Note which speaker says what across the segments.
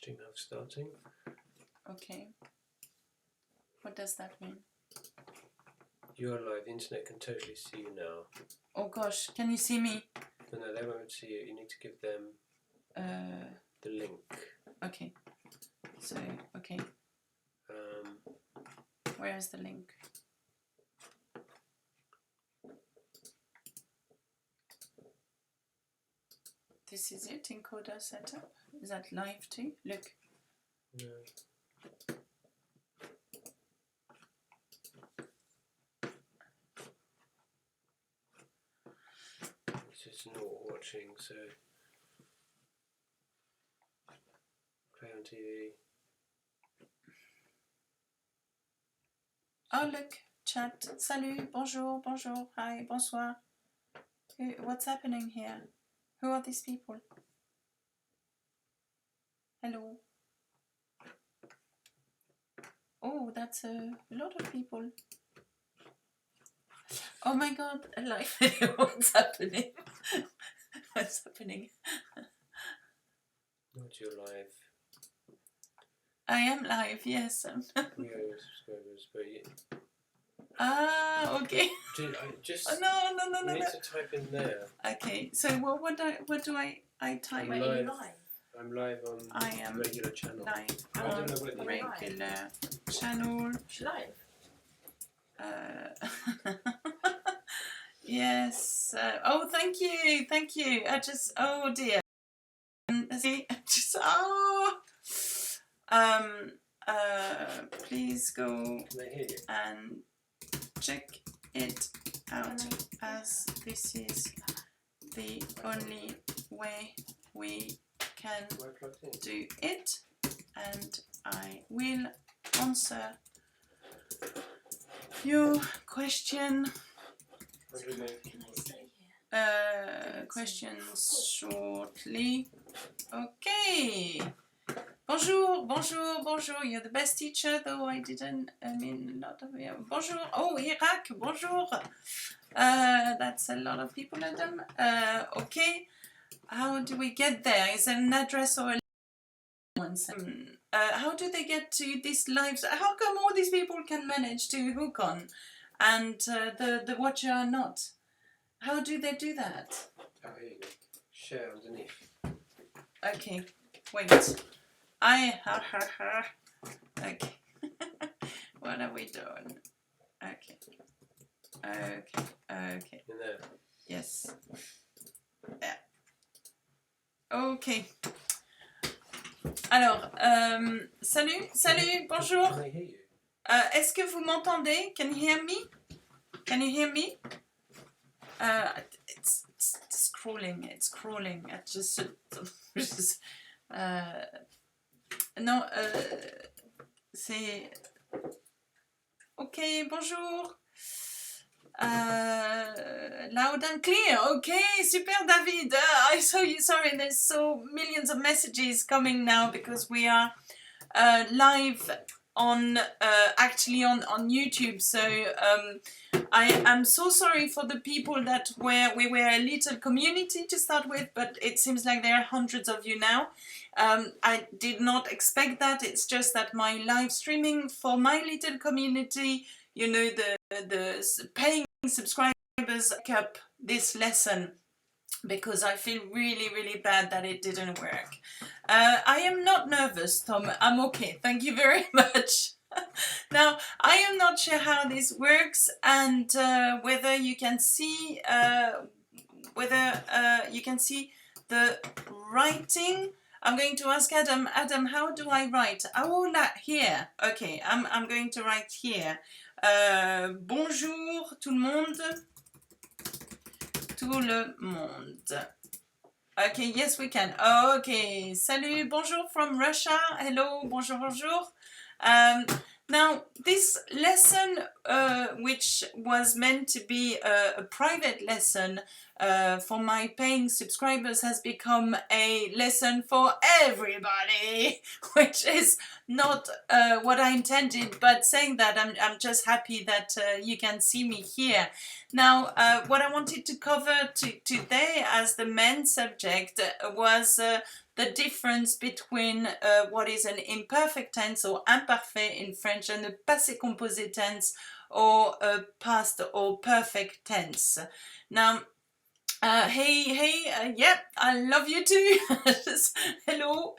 Speaker 1: Interesting of starting.
Speaker 2: Okay. What does that mean?
Speaker 1: You are live. The internet can totally see you now.
Speaker 2: Oh gosh, can you see me?
Speaker 1: No, they won't see you. You need to give them the link.
Speaker 2: Okay. So, okay. Where is the link? This is it, encoder setup. Is that live too? Look.
Speaker 1: No. This is not watching, so play on TV.
Speaker 2: Oh look, chat. Salut, bonjour, bonjour, hi, bonsoir. What's happening here? Who are these people? Hello. Oh, that's a lot of people. Oh my god, a live video. What's happening? What's happening?
Speaker 1: Not your live.
Speaker 2: I am live, yes.
Speaker 1: We are your subscribers, but you...
Speaker 2: Ah, okay.
Speaker 1: Just
Speaker 2: Oh, no.
Speaker 1: you need to type in there.
Speaker 2: Okay, so what do I type?
Speaker 1: I'm live. I'm live on
Speaker 2: I am
Speaker 1: regular channel.
Speaker 2: Live
Speaker 1: I
Speaker 2: on
Speaker 1: don't know what it
Speaker 2: regular channel.
Speaker 3: Live.
Speaker 2: Yes. Oh, thank you. I just. Oh dear. See, just. Oh. Please go
Speaker 1: Can they hear you?
Speaker 2: and check it out, as this is the only way we can do it, and I will answer your question. Questions shortly. Okay. Bonjour. You're the best teacher, though I didn't. I mean, a lot of you. Bonjour. Oh, Iraq. Bonjour. That's a lot of people, Adam. Okay. How do we get there? Is there an address or a one? How do they get to these lives? How come all these people can manage to hook on, and the watcher are not? How do they do that?
Speaker 1: Oh, here you go. Share underneath.
Speaker 2: Okay. Wait. Okay. What are we doing? Okay.
Speaker 1: In there.
Speaker 2: Yes. Yeah. Ok. Alors, salut, bonjour.
Speaker 1: Can they hear you?
Speaker 2: Est-ce que vous m'entendez? Can you hear me? It's scrolling. It just non, c'est... Ok, bonjour. Loud and clear. Okay, super, David. I saw you. Sorry, there's so millions of messages coming now because we are live on actually on YouTube. So I am so sorry for the people that we were a little community to start with, but it seems like there are hundreds of you now. I did not expect that. It's just that my live streaming for my little community, you know, the paying subscribers up this lesson, because I feel really, really bad that it didn't work. I am not nervous, Tom. I'm okay. Thank you very much. Now, I am not sure how this works, and whether you can see the writing. I'm going to ask Adam. Adam, how do I write? Oh, here. Okay, I'm going to write here. Bonjour tout le monde. Tout le monde. Okay, yes we can. Okay, salut, bonjour from Russia. Hello, bonjour. Now, this lesson, which was meant to be a private lesson for my paying subscribers, has become a lesson for everybody, which is not what I intended, but saying that I'm just happy that you can see me here. Now, what I wanted to cover today as the main subject was the difference between what is an imperfect tense or imparfait in French and a passé composé tense or a past or perfect tense. Now, hey, yep, I love you too. Hello.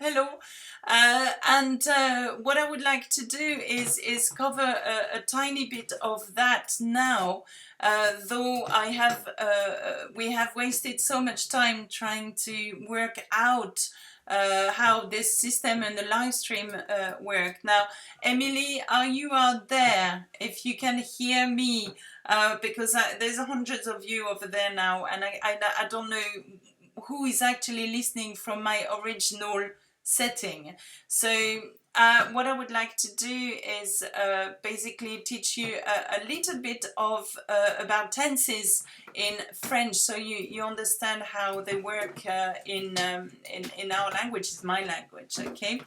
Speaker 2: And what I would like to do is cover a tiny bit of that now, though we have wasted so much time trying to work out how this system and the live stream work. Now, Emily, are you out there? If you can hear me, because there's hundreds of you over there now, and I don't know who is actually listening from my original setting. So what I would like to do is basically teach you a little bit of about tenses in French, so you understand how they work in our language. It's my language, okay?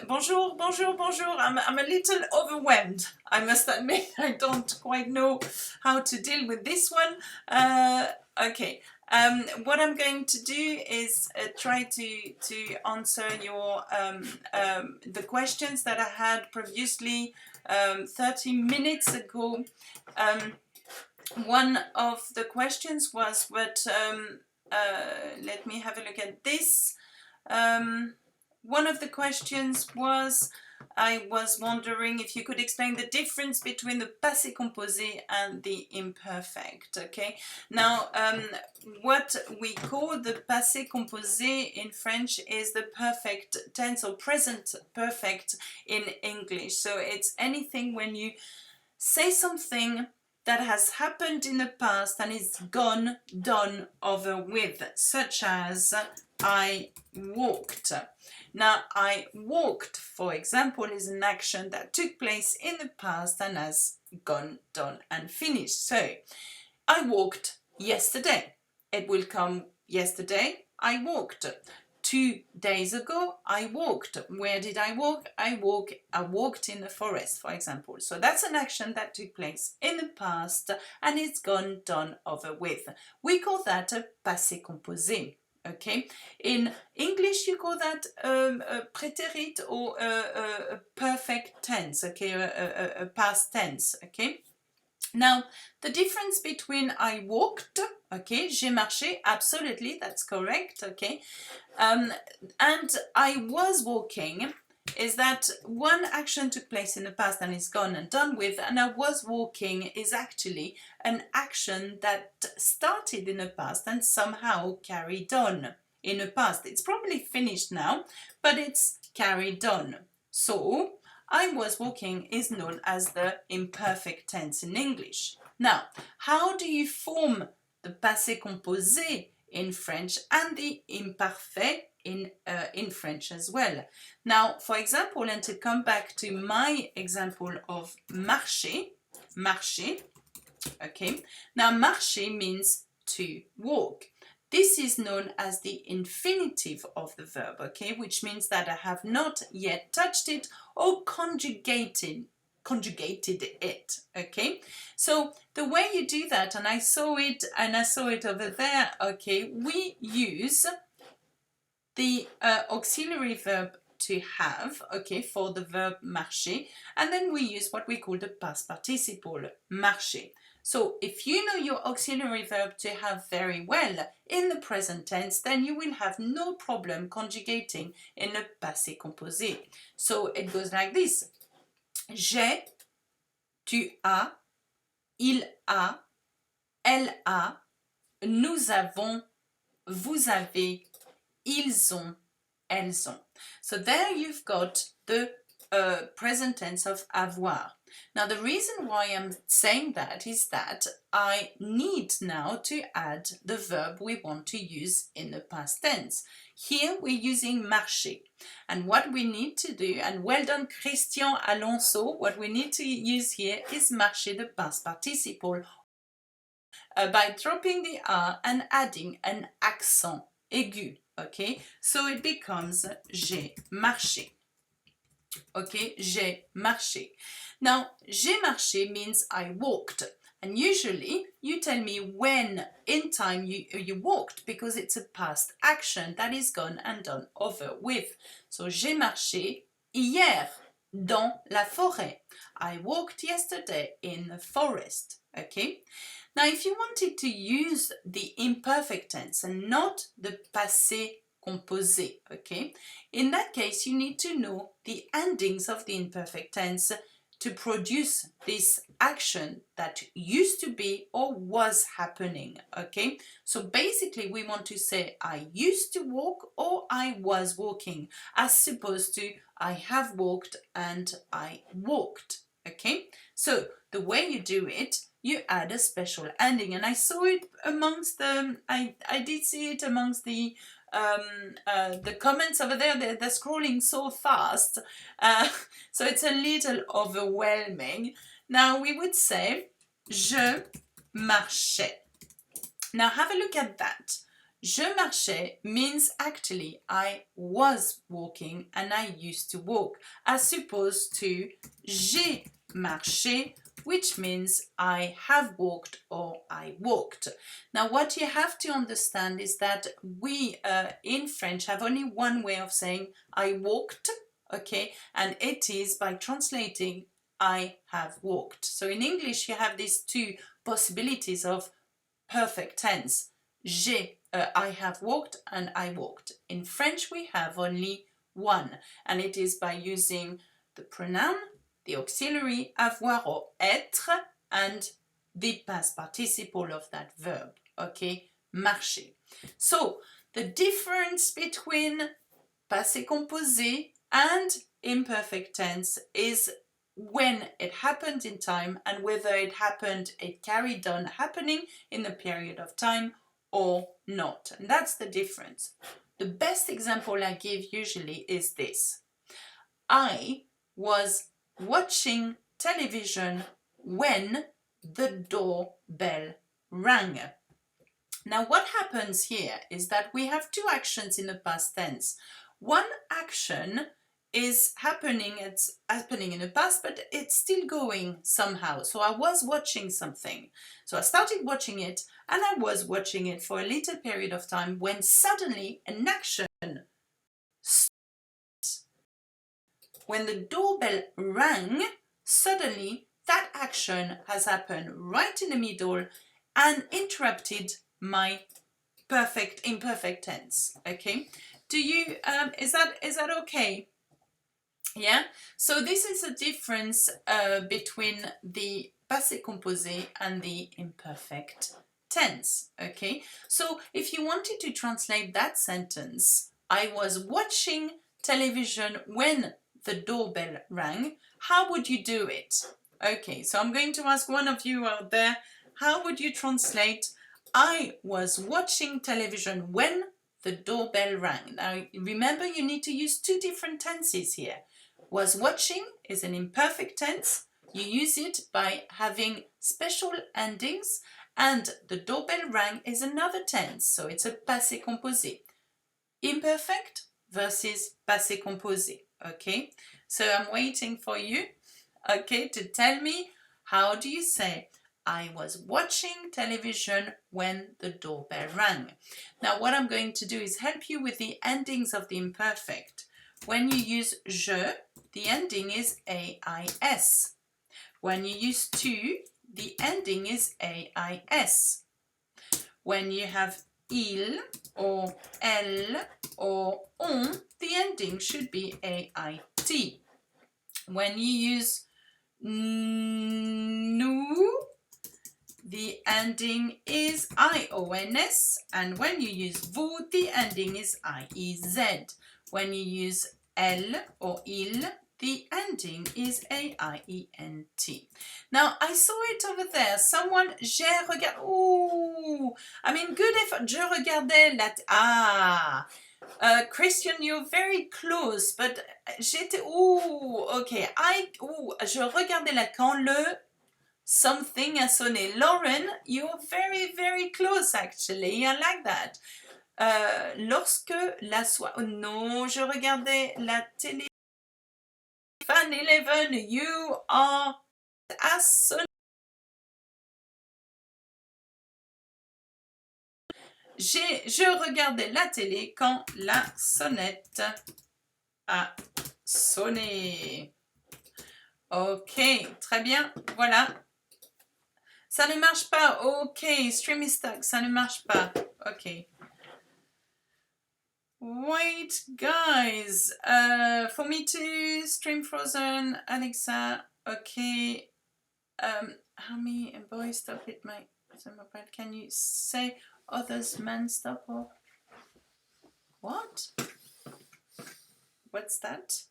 Speaker 2: Bonjour. I'm a little overwhelmed, I must admit. I don't quite know how to deal with this one. Okay. What I'm going to do is try to answer your the questions that I had previously 30 minutes ago. One of the questions was, but let me have a look at this. One of the questions was, I was wondering if you could explain the difference between the passé composé and the imperfect, okay? Now, what we call the passé composé in French is the perfect tense or present perfect in English. So it's anything when you say something that has happened in the past and is gone, done, over with, such as I walked. Now, I walked, for example, is an action that took place in the past and has gone, done, and finished. So, I walked yesterday. It will come yesterday. I walked. 2 days ago, I walked. Where did I walk? I walked in the forest, for example. So that's an action that took place in the past and it's gone, done, over with. We call that a passé composé. Okay, in English you call that a prétérit or a perfect tense, okay, a past tense, okay. Now, the difference between I walked, okay, j'ai marché, absolutely, that's correct, okay, and I was walking is that one action took place in the past and is gone and done with, and I was walking is actually an action that started in the past and somehow carried on in the past. It's probably finished now, but it's carried on. So, I was walking is known as the imperfect tense in English. Now, how do you form the passé composé in French and the imparfait in French as well? Now, for example, and to come back to my example of marcher, okay? Now, marcher means to walk. This is known as the infinitive of the verb, okay, which means that I have not yet touched it or conjugated it, okay. So the way you do that, and I saw it over there, okay, we use the auxiliary verb to have, okay, for the verb marcher, and then we use what we call the past participle, marcher. So if you know your auxiliary verb to have very well in the present tense, then you will have no problem conjugating in the passé composé. So it goes like this. J'ai, tu as, il a, elle a, nous avons, vous avez, ils ont, elles ont. So there you've got the present tense of avoir. Now the reason why I'm saying that is that I need now to add the verb we want to use in the past tense. Here we're using marcher, and what we need to do, and well done Christian Alonso, what we need to use here is marcher, the past participle, by dropping the R and adding an accent aigu, okay? So it becomes j'ai marché. Okay, j'ai marché. Now, j'ai marché means I walked. And usually you tell me when in time you walked, because it's a past action that is gone and done over with. So j'ai marché hier dans la forêt. I walked yesterday in the forest. Okay? Now if you wanted to use the imperfect tense and not the passé composé, okay? In that case, you need to know the endings of the imperfect tense to produce this action that used to be or was happening, okay? So basically we want to say I used to walk or I was walking, as opposed to I have walked and I walked, okay? So the way you do it, you add a special ending, and I saw it amongst the, I did see it amongst the comments over there. They're scrolling so fast, so it's a little overwhelming. Now we would say je marchais. Now have a look at that. Je marchais means actually I was walking and I used to walk, as opposed to j'ai marché, which means I have walked or I walked. Now what you have to understand is that we in French have only one way of saying I walked, okay, and it is by translating I have walked. So in English you have these two possibilities of perfect tense. I have walked and I walked. In French we have only one, and it is by using the pronoun, the auxiliary avoir or être, and the past participle of that verb, okay, marcher. So the difference between passé composé and imperfect tense is when it happened in time and whether it carried on happening in the period of time or not. And that's the difference. The best example I give usually is this. I was watching television when the doorbell rang. Now what happens here is that we have two actions in the past tense. One action is happening in the past, but it's still going somehow. So I was watching something. So I started watching it, and I was watching it for a little period of time when suddenly an action stopped. When the doorbell rang, suddenly that action has happened right in the middle and interrupted my imperfect tense. Okay? Do you is that okay? Yeah, so this is a difference between the passé composé and the imperfect tense, okay? So if you wanted to translate that sentence, I was watching television when the doorbell rang, how would you do it? Okay, so I'm going to ask one of you out there, how would you translate I was watching television when the doorbell rang? Now remember, you need to use two different tenses here. Was watching is an imperfect tense. You use it by having special endings, and the doorbell rang is another tense, so it's a passé composé. Imperfect versus passé composé, okay? So I'm waiting for you, okay, to tell me how do you say I was watching television when the doorbell rang. Now what I'm going to do is help you with the endings of the imperfect. When you use je, the ending is AIS. When you use tu, the ending is AIS. When you have il or elle or on, the ending should be AIT. When you use nous, the ending is IONS, and when you use vous, the ending is IEZ. When you use elle or il, the ending is AIENT. Now, I saw it over there. Someone, j'ai regardé. Ooh, I mean, good effort. Je regardais la. Christian, you're very close, but j'étais. Ooh, okay. Je regardais là quand le something a sonné. Lauren, you're very, very close actually. I like that. Lorsque la soirée... Oh non, je regardais la télé. Fan 11, you are... a sonné. Je regardais la télé quand la sonnette a sonné. Ok, très bien, voilà. Ça ne marche pas, ok, stream is stuck, ça ne marche pas, ok. Wait, guys, for me to stream Frozen, Alexa, okay. How many boys stop it, my mobile? Can you say others man stop or what? What's that?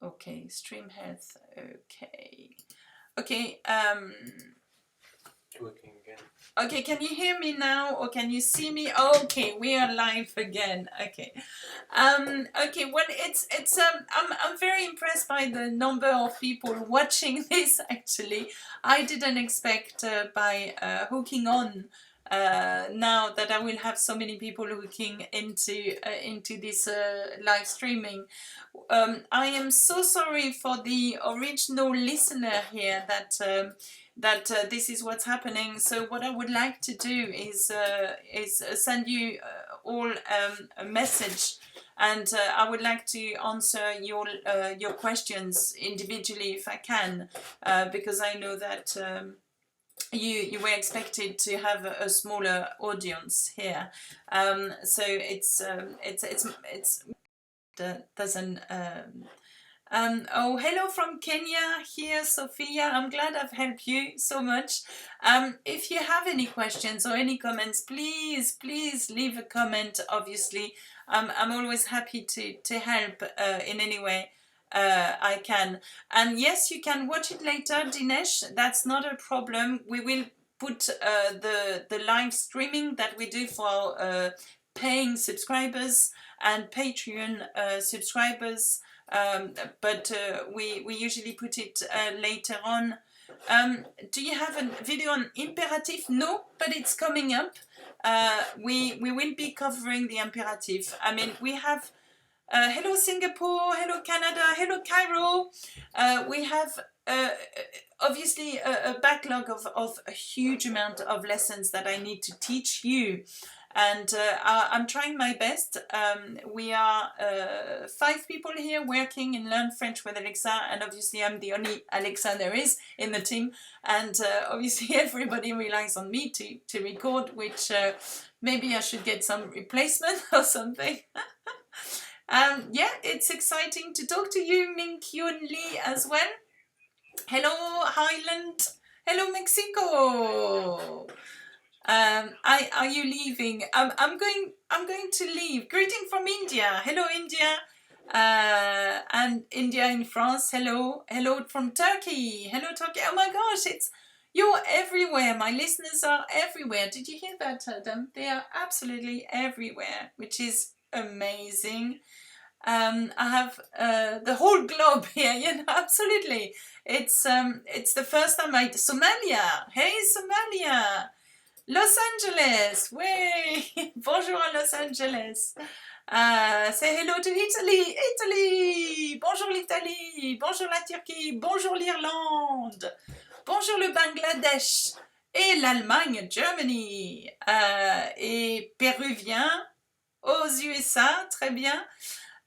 Speaker 2: Okay, stream health. Okay, okay.
Speaker 1: Working again.
Speaker 2: Okay, can you hear me now or can you see me? Okay, we are live again. Okay, okay. Well, it's I'm very impressed by the number of people watching this. Actually, I didn't expect by hooking on. Now that I will have so many people hooking into this live streaming, I am so sorry for the original listener here that this is what's happening. So what I would like to do is send you all a message, and I would like to answer your questions individually if I can, because I know that. You were expected to have a smaller audience here, so it's doesn't. Oh, hello from Kenya here, Sophia. I'm glad I've helped you so much. If you have any questions or any comments, please leave a comment. Obviously, I'm always happy to help in any way I can. And yes, you can watch it later, Dinesh. That's not a problem. We will put the live streaming that we do for paying subscribers and Patreon subscribers. But we usually put it later on. Do you have a video on imperative? No, but it's coming up. We will be covering the imperative. I mean, we have hello Singapore, hello Canada, hello Cairo. We have obviously a backlog of a huge amount of lessons that I need to teach you. And I'm trying my best. We are 5 people here working in Learn French with Alexa, and obviously I'm the only Alexa there is in the team. And obviously everybody relies on me to record, which maybe I should get some replacement or something. Yeah, it's exciting to talk to you, Ming Kyun Lee, as well. Hello, Highland. Hello, Mexico. Are you leaving? I'm going to leave. Greeting from India. Hello, India. And India in France. Hello from Turkey. Hello, Turkey. Oh my gosh, you're everywhere. My listeners are everywhere. Did you hear that, Adam? They are absolutely everywhere, which is amazing. I have the whole globe here, absolutely. It's the first time Somalia. Hey, Somalia. Los Angeles, way! Bonjour à Los Angeles. Say hello to Italy. Bonjour l'Italie. Bonjour la Turquie. Bonjour l'Irlande. Bonjour le Bangladesh. Et l'Allemagne, Germany. Et Péruvien aux USA, très bien.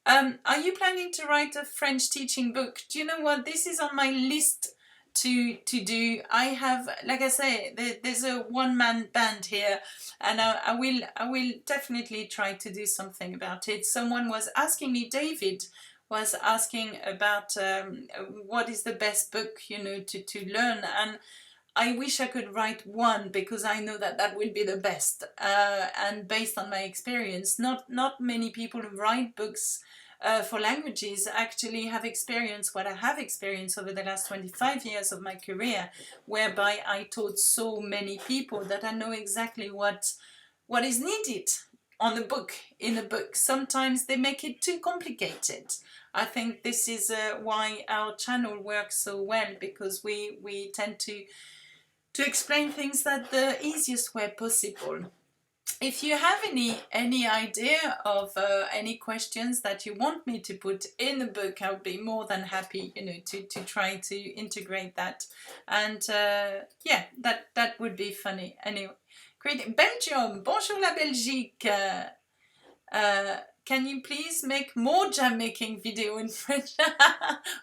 Speaker 2: Are you planning to write a French teaching book? Do you know what? This is on my list to do. I have, like I say, there's a one-man band here, and I will definitely try to do something about it. Someone was asking me, David was asking about what is the best book, to learn, and I wish I could write one, because I know that will be the best, and based on my experience, not many people who write books for languages actually have experienced what I have experienced over the last 25 years of my career, whereby I taught so many people that I know exactly what is needed on a book, in a book. Sometimes they make it too complicated. I think this is why our channel works so well, because we tend to explain things that the easiest way possible. If you have any idea of any questions that you want me to put in the book, I would be more than happy, to try to integrate that. And yeah, that would be funny. Anyway, Belgium, bonjour la Belgique. Can you please make more jam making video in French?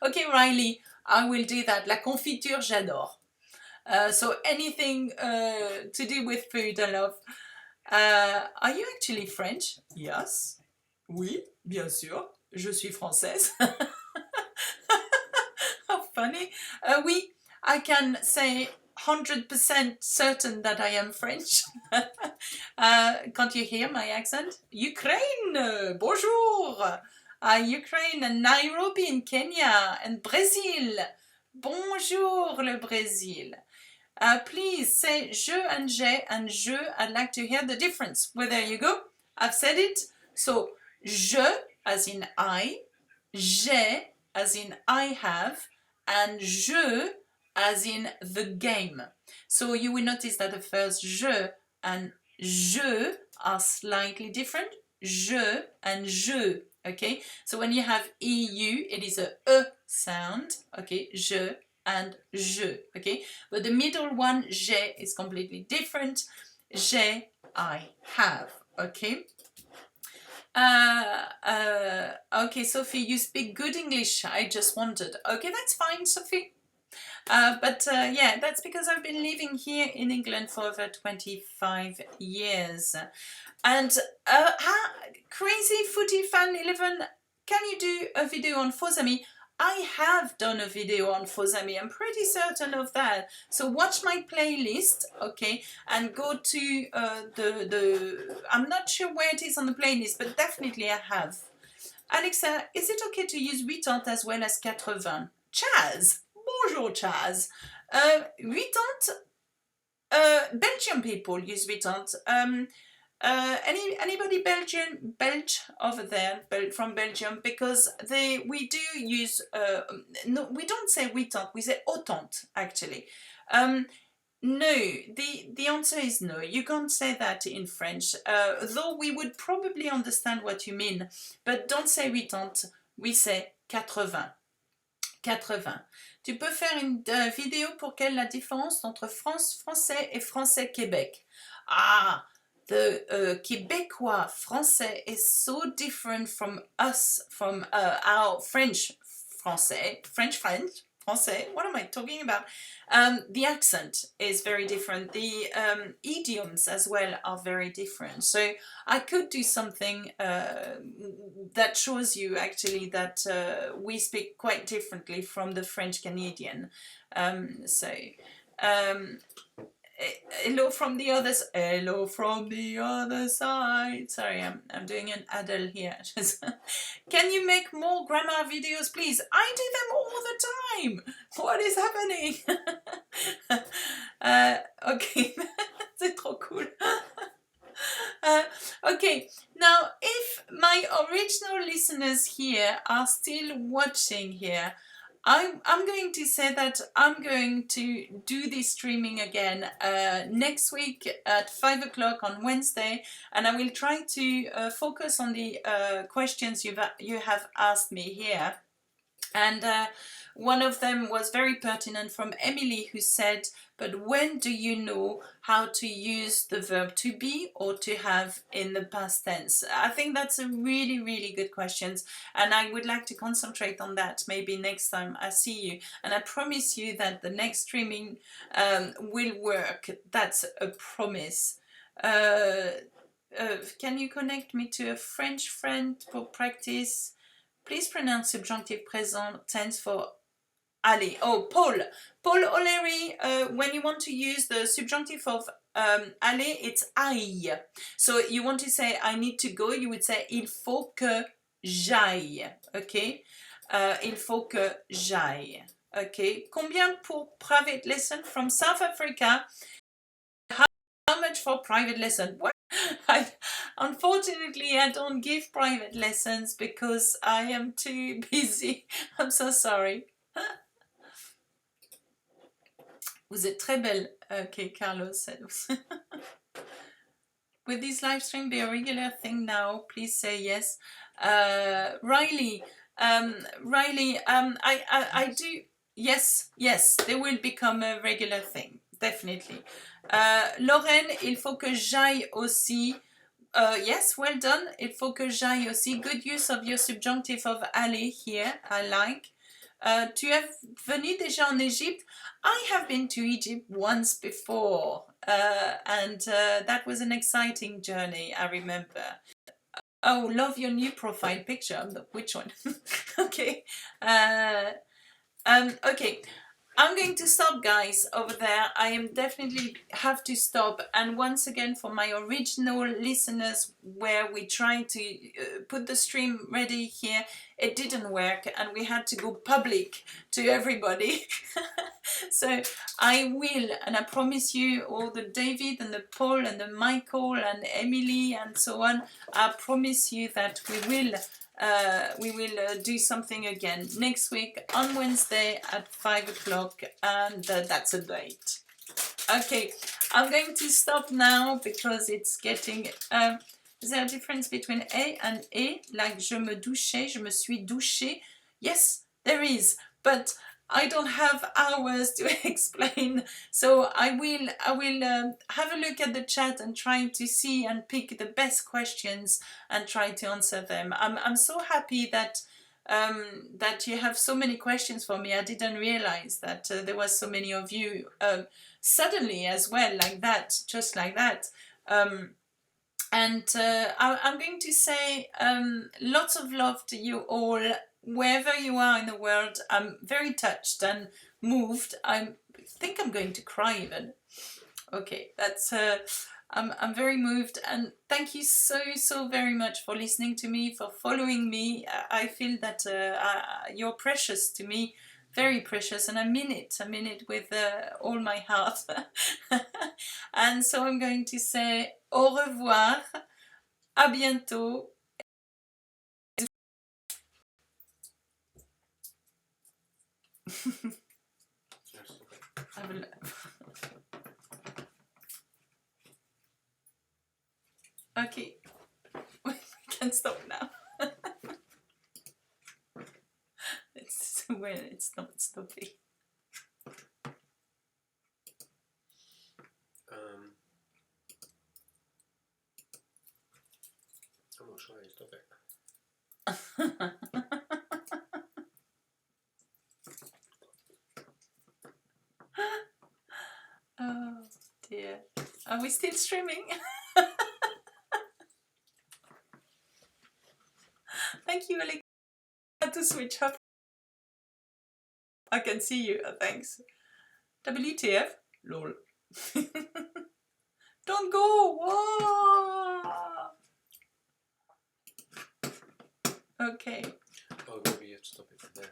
Speaker 2: Okay, Riley, I will do that. La confiture, j'adore. So anything to do with food, I love. Are you actually French? Yes. Oui, bien sûr. Je suis française. How funny. Oui, I can say 100% certain that I am French. Can't you hear my accent? Ukraine, bonjour. Ukraine and Nairobi in Kenya and Brazil. Bonjour le Brésil. Please say je and j'ai and je. I'd like to hear the difference. Well, there you go. I've said it. So, je as in I, j'ai as in I have, and je as in the game. So you will notice that the first je and je are slightly different. Je and je. Okay. So when you have EU, it is a E sound. Okay. Je and je. Okay. But the middle one, j'ai, is completely different. J'ai, I have. Okay. Okay, Sophie, you speak good English. I just wondered. Okay, that's fine, Sophie. But yeah, that's because I've been living here in England for over 25 years. And Crazy Footy Fan 11, can you do a video on faux amis? I have done a video on faux amis. I'm pretty certain of that. So watch my playlist, okay, and go to I'm not sure where it is on the playlist, but definitely I have. Alexa, is it okay to use 80 as well as 80? Chaz, bonjour Chaz. 80, Belgian people use 80. Anybody Belge over there from Belgium, because we do use no, we don't say 80, we say autant actually. No, the answer is no. You can't say that in French, though we would probably understand what you mean, but don't say 80, we say 80. 80. Tu peux faire une vidéo pour quelle la différence entre français et français Québec? Ah, the Québécois français is so different from us, from our French français, what am I talking about? The accent is very different. The idioms as well are very different. So I could do something that shows you actually that we speak quite differently from the French Canadian. Hello from the others. Hello from the other side. Sorry, I'm doing an Adele here. Can you make more grammar videos, please? I do them all the time. What is happening? Okay, c'est trop cool. Okay, now if my original listeners here are still watching here, I'm going to say that I'm going to do this streaming again next week at 5 o'clock on Wednesday, and I will try to focus on the questions you have asked me here. And one of them was very pertinent from Emily, who said, but when do you know how to use the verb to be or to have in the past tense? I think that's a really, really good question, and I would like to concentrate on that maybe next time I see you. And I promise you that the next streaming will work. That's a promise. Can you connect me to a French friend for practice? Please pronounce subjunctive present tense for aller. Oh, Paul O'Leary, when you want to use the subjunctive of aller, it's aille. So you want to say I need to go, you would say il faut que j'aille. Okay? Il faut que j'aille. Okay? Combien pour private lesson from South Africa? How much for private lesson? What? Unfortunately, I don't give private lessons because I am too busy. I'm so sorry. Vous êtes très belle. Okay, Carlos said. Will this live stream be a regular thing now? Please say yes. Riley, I do. Yes, they will become a regular thing. definitely. Lorraine, il faut que j'aille aussi. Yes, well done. Il faut que j'aille aussi. Good use of your subjunctive of aller here. I like. Tu es venu déjà en Égypte? I have been to Egypt once before, and that was an exciting journey, I remember. Oh, love your new profile picture. Which one? Okay. Okay. I'm going to stop, guys, over there. I am definitely have to stop. And once again, for my original listeners, where we tried to put the stream ready here, it didn't work, and we had to go public to everybody. So I will, and I promise you, all the David and the Paul and the Michael and Emily and so on, I promise you that we will do something again next week on Wednesday at 5 o'clock, and that's a date. Okay, I'm going to stop now because it's getting... is there a difference between A and E? Like je me douchais, je me suis douché? Yes, there is, but I don't have hours to explain, so I will have a look at the chat and try to see and pick the best questions and try to answer them. I'm so happy that that you have so many questions for me. I didn't realize that there was so many of you suddenly as well, like that, just like that. I'm going to say lots of love to you all, wherever you are in the world. I'm very touched and moved. I think I'm going to cry even. Okay, that's... I'm very moved, and thank you so very much for listening to me, for following me. I feel that you're precious to me, very precious, and I mean it with all my heart. And so I'm going to say au revoir, à bientôt. Okay, we can stop now. It's when it's not stopping.
Speaker 1: I'm not sure how you stop it.
Speaker 2: Oh dear. Are we still streaming? Thank you, Alex. I had to switch off. I can see you. Thanks. WTF? Lol. Don't go. Whoa. Okay.
Speaker 1: Oh, maybe you have to stop it from there.